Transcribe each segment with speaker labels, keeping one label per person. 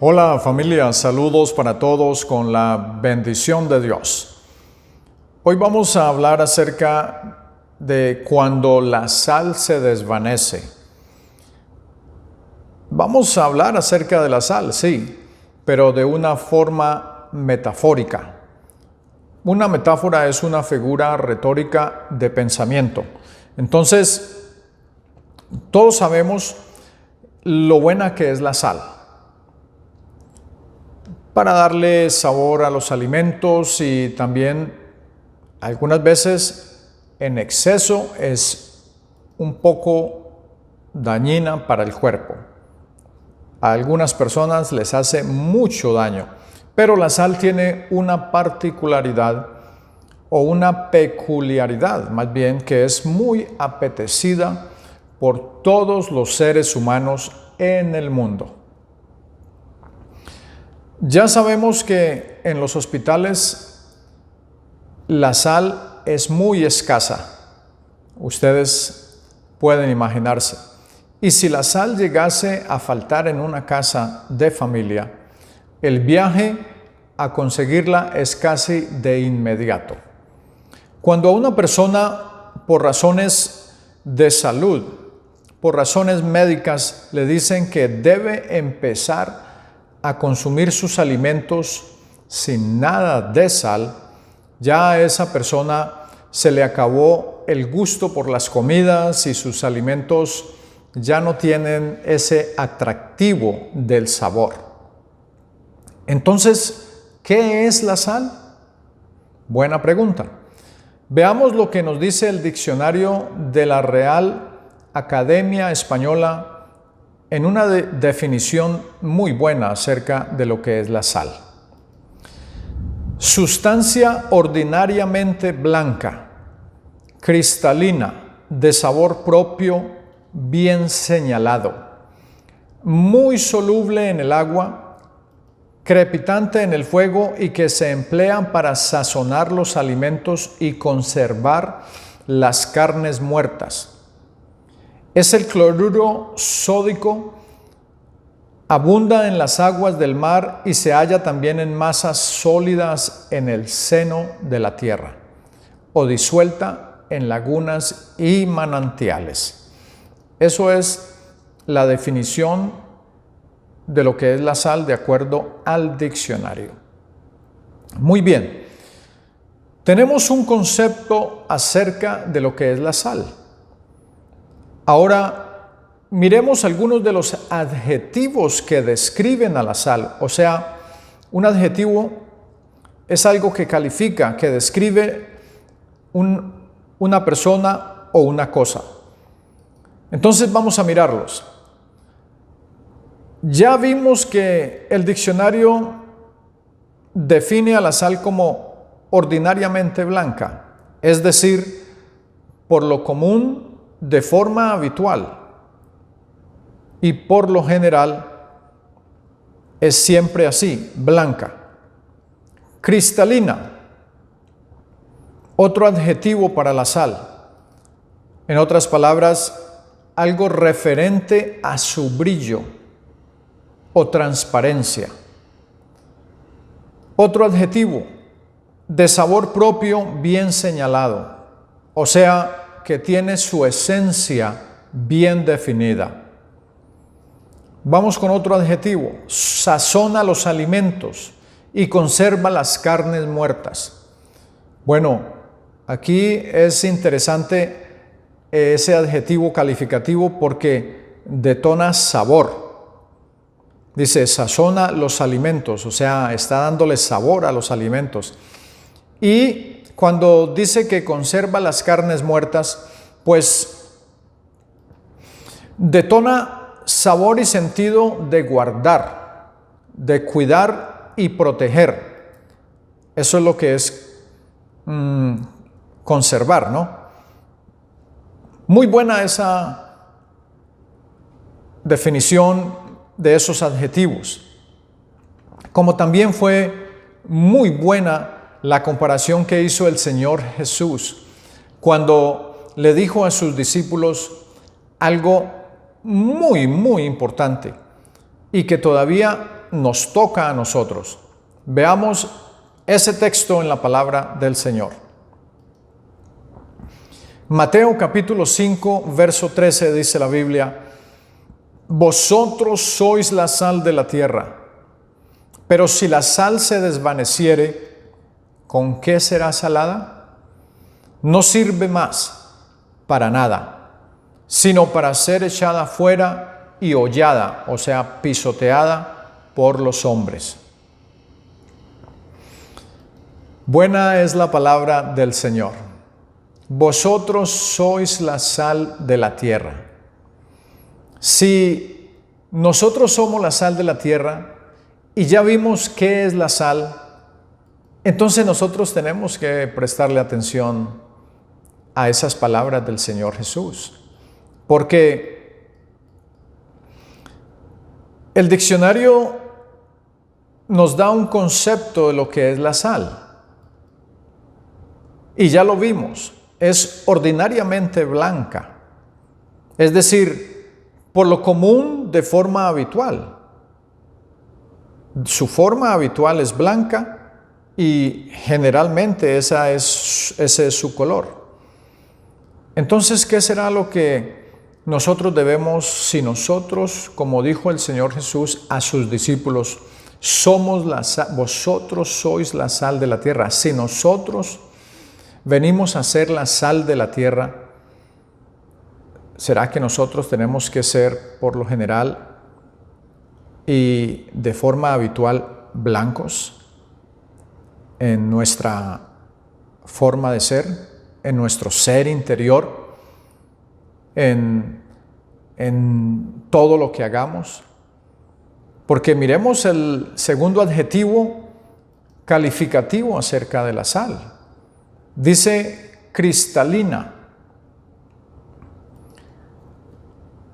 Speaker 1: Hola familia, saludos para todos con la bendición de Dios. Hoy vamos a hablar acerca de cuando la sal se desvanece. Vamos a hablar acerca de la sal, sí, pero de una forma metafórica. Una metáfora es una figura retórica de pensamiento. Entonces, todos sabemos lo buena que es la sal para darle sabor a los alimentos, y también algunas veces en exceso es un poco dañina para el cuerpo. A algunas personas les hace mucho daño, pero la sal tiene una particularidad o una peculiaridad, más bien, que es muy apetecida por todos los seres humanos en el mundo. Ya sabemos que en los hospitales la sal es muy escasa. Ustedes pueden imaginarse. Y si la sal llegase a faltar en una casa de familia, el viaje a conseguirla es casi de inmediato. Cuando a una persona, por razones de salud, por razones médicas, le dicen que debe empezar a consumir sus alimentos sin nada de sal, ya a esa persona se le acabó el gusto por las comidas y sus alimentos ya no tienen ese atractivo del sabor. Entonces, ¿qué es la sal? Buena pregunta. Veamos lo que nos dice el diccionario de la Real Academia Española en una definición muy buena acerca de lo que es la sal. Sustancia ordinariamente blanca, cristalina, de sabor propio, bien señalado, muy soluble en el agua, crepitante en el fuego y que se emplean para sazonar los alimentos y conservar las carnes muertas. Es el cloruro sódico, abunda en las aguas del mar y se halla también en masas sólidas en el seno de la tierra, o disuelta en lagunas y manantiales. Eso es la definición de lo que es la sal de acuerdo al diccionario. Muy bien, tenemos un concepto acerca de lo que es la sal. Ahora, miremos algunos de los adjetivos que describen a la sal. O sea, un adjetivo es algo que califica, que describe una persona o una cosa. Entonces vamos a mirarlos. Ya vimos que el diccionario define a la sal como ordinariamente blanca, es decir, por lo común, de forma habitual, y por lo general es siempre así, blanca. Cristalina, otro adjetivo para la sal. En otras palabras, algo referente a su brillo o transparencia. Otro adjetivo, de sabor propio bien señalado, o sea, que tiene su esencia bien definida. Vamos con otro adjetivo, sazona los alimentos y conserva las carnes muertas. Bueno, aquí es interesante ese adjetivo calificativo porque detona sabor. Dice, sazona los alimentos, o sea, está dándole sabor a los alimentos. Y cuando dice que conserva las carnes muertas, pues detona sabor y sentido de guardar, de cuidar y proteger. Eso es lo que es conservar, ¿no? Muy buena esa definición de esos adjetivos. Como también fue muy buena la comparación que hizo el Señor Jesús cuando le dijo a sus discípulos algo muy importante y que todavía nos toca a nosotros. Veamos ese texto en la palabra del Señor. Mateo capítulo 5, verso 13 dice la Biblia: vosotros sois la sal de la tierra, pero si la sal se desvaneciere, ¿con qué será salada? No sirve más para nada, sino para ser echada fuera y hollada, o sea, pisoteada por los hombres. Buena es la palabra del Señor. Vosotros sois la sal de la tierra. Si nosotros somos la sal de la tierra y ya vimos qué es la sal, entonces nosotros tenemos que prestarle atención a esas palabras del Señor Jesús. Porque el diccionario nos da un concepto de lo que es la sal. Y ya lo vimos, es ordinariamente blanca. Es decir, por lo común de forma habitual. Su forma habitual es blanca y generalmente ese es su color. Entonces, ¿qué será lo que nosotros debemos, si nosotros, como dijo el Señor Jesús a sus discípulos, somos la sal, vosotros sois la sal de la tierra? Si nosotros venimos a ser la sal de la tierra, ¿será que nosotros tenemos que ser, por lo general y de forma habitual, blancos en nuestra forma de ser, en nuestro ser interior, en todo lo que hagamos? Porque miremos el segundo adjetivo calificativo acerca de la sal. Dice cristalina.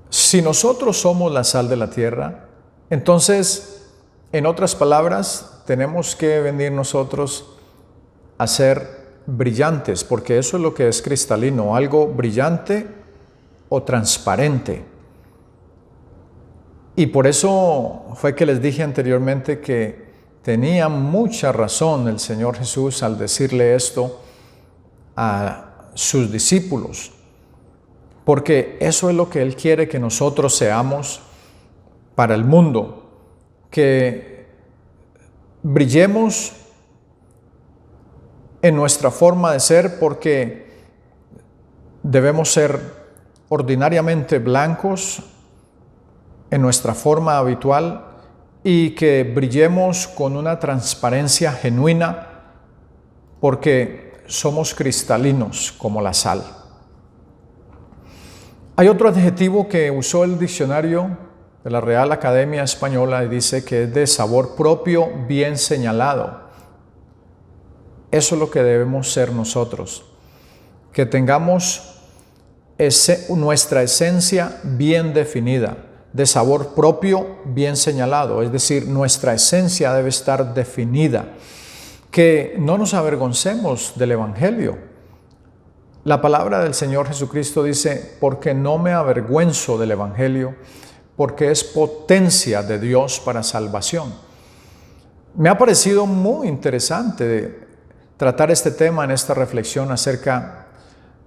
Speaker 1: Si nosotros somos la sal de la tierra, entonces, en otras palabras, tenemos que venir nosotros a ser brillantes, porque eso es lo que es cristalino, algo brillante o transparente. Y por eso fue que les dije anteriormente que tenía mucha razón el Señor Jesús al decirle esto a sus discípulos, porque eso es lo que Él quiere que nosotros seamos para el mundo, que brillemos en nuestra forma de ser, porque debemos ser ordinariamente blancos en nuestra forma habitual y que brillemos con una transparencia genuina, porque somos cristalinos como la sal. Hay otro adjetivo que usó el diccionario de la Real Academia Española y dice que es de sabor propio bien señalado. Eso es lo que debemos ser nosotros, que tengamos nuestra esencia bien definida, de sabor propio bien señalado, es decir, nuestra esencia debe estar definida, que no nos avergoncemos del Evangelio. La palabra del Señor Jesucristo dice: porque no me avergüenzo del Evangelio, porque es potencia de Dios para salvación. Me ha parecido muy interesante tratar este tema en esta reflexión acerca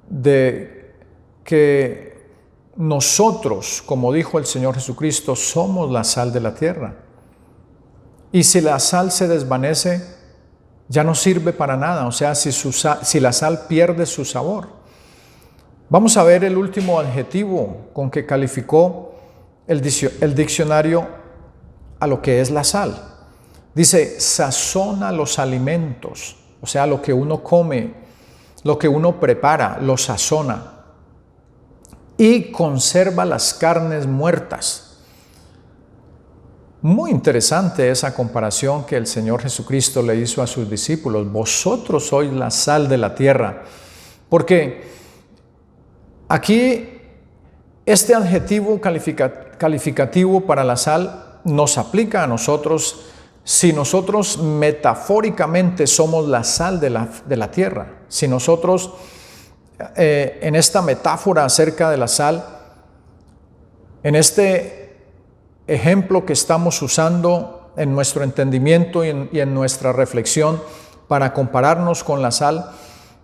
Speaker 1: de que nosotros, como dijo el Señor Jesucristo, somos la sal de la tierra. Y si la sal se desvanece, ya no sirve para nada, o sea, si la sal pierde su sabor. Vamos a ver el último adjetivo con que calificó el diccionario a lo que es la sal. Dice: sazona los alimentos, o sea, lo que uno come, lo que uno prepara, lo sazona, y conserva las carnes muertas. Muy interesante esa comparación que el Señor Jesucristo le hizo a sus discípulos. Vosotros sois la sal de la tierra. Porque aquí este adjetivo calificativo para la sal nos aplica a nosotros si nosotros metafóricamente somos la sal de la tierra. Si nosotros en esta metáfora acerca de la sal, en este ejemplo que estamos usando en nuestro entendimiento y en nuestra reflexión para compararnos con la sal,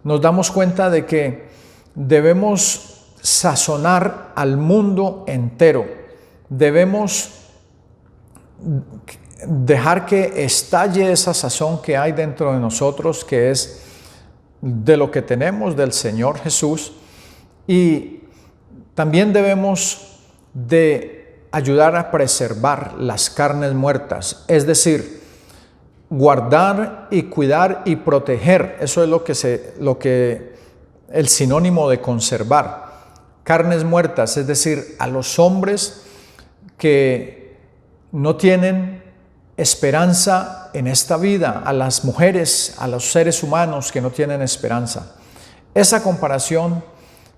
Speaker 1: nos damos cuenta de que debemos sazonar al mundo entero. Debemos dejar que estalle esa sazón que hay dentro de nosotros, que es de lo que tenemos del Señor Jesús, y también debemos de ayudar a preservar las carnes muertas, es decir, guardar y cuidar y proteger. Eso es lo que el sinónimo de conservar. Carnes muertas, es decir, a los hombres que no tienen esperanza en esta vida, a las mujeres, a los seres humanos que no tienen esperanza. Esa comparación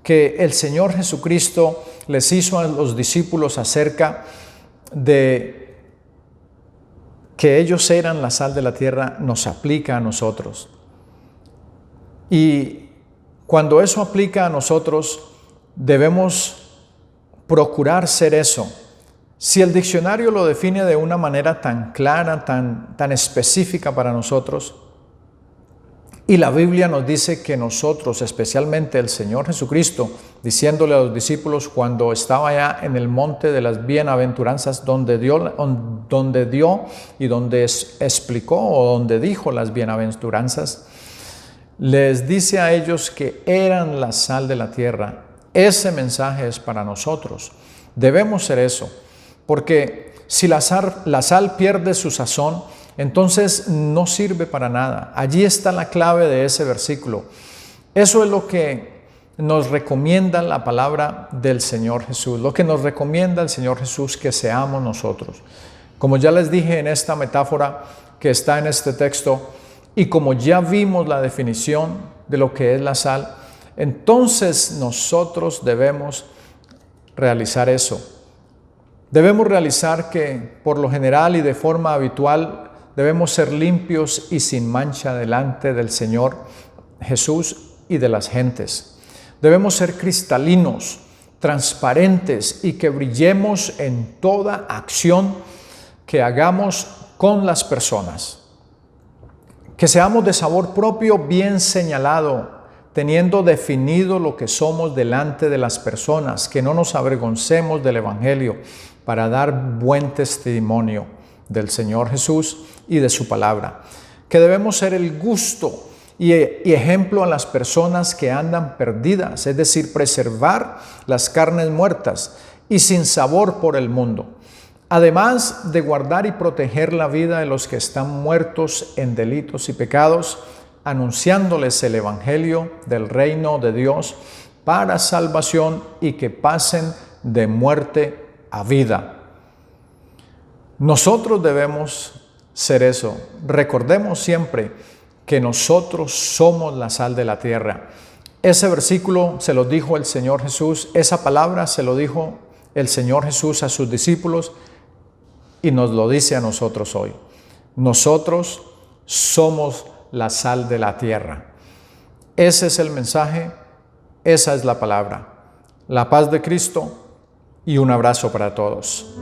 Speaker 1: que el Señor Jesucristo les hizo a los discípulos acerca de que ellos eran la sal de la tierra, nos aplica a nosotros. Y cuando eso aplica a nosotros, debemos procurar ser eso. Si el diccionario lo define de una manera tan clara, tan específica para nosotros, y la Biblia nos dice que nosotros, especialmente el Señor Jesucristo, diciéndole a los discípulos cuando estaba allá en el monte de las bienaventuranzas, donde dio y donde explicó o donde dijo las bienaventuranzas, les dice a ellos que eran la sal de la tierra. Ese mensaje es para nosotros. Debemos ser eso, porque si la sal pierde su sazón, entonces no sirve para nada. Allí está la clave de ese versículo. Eso es lo que nos recomienda la palabra del Señor Jesús, lo que nos recomienda el Señor Jesús que seamos nosotros. Como ya les dije en esta metáfora que está en este texto, y como ya vimos la definición de lo que es la sal, entonces nosotros debemos realizar eso. Debemos realizar que por lo general y de forma habitual debemos ser limpios y sin mancha delante del Señor Jesús y de las gentes. Debemos ser cristalinos, transparentes y que brillemos en toda acción que hagamos con las personas. Que seamos de sabor propio bien señalado, teniendo definido lo que somos delante de las personas, que no nos avergoncemos del Evangelio para dar buen testimonio del Señor Jesús y de su palabra. Que debemos ser el gusto y ejemplo a las personas que andan perdidas, es decir, preservar las carnes muertas y sin sabor por el mundo. Además de guardar y proteger la vida de los que están muertos en delitos y pecados, anunciándoles el Evangelio del reino de Dios para salvación y que pasen de muerte a vida. Nosotros debemos ser eso. Recordemos siempre que nosotros somos la sal de la tierra. Ese versículo se lo dijo el Señor Jesús, esa palabra se lo dijo el Señor Jesús a sus discípulos y nos lo dice a nosotros hoy. Nosotros somos la sal de la tierra. Ese es el mensaje, esa es la palabra. La paz de Cristo y un abrazo para todos.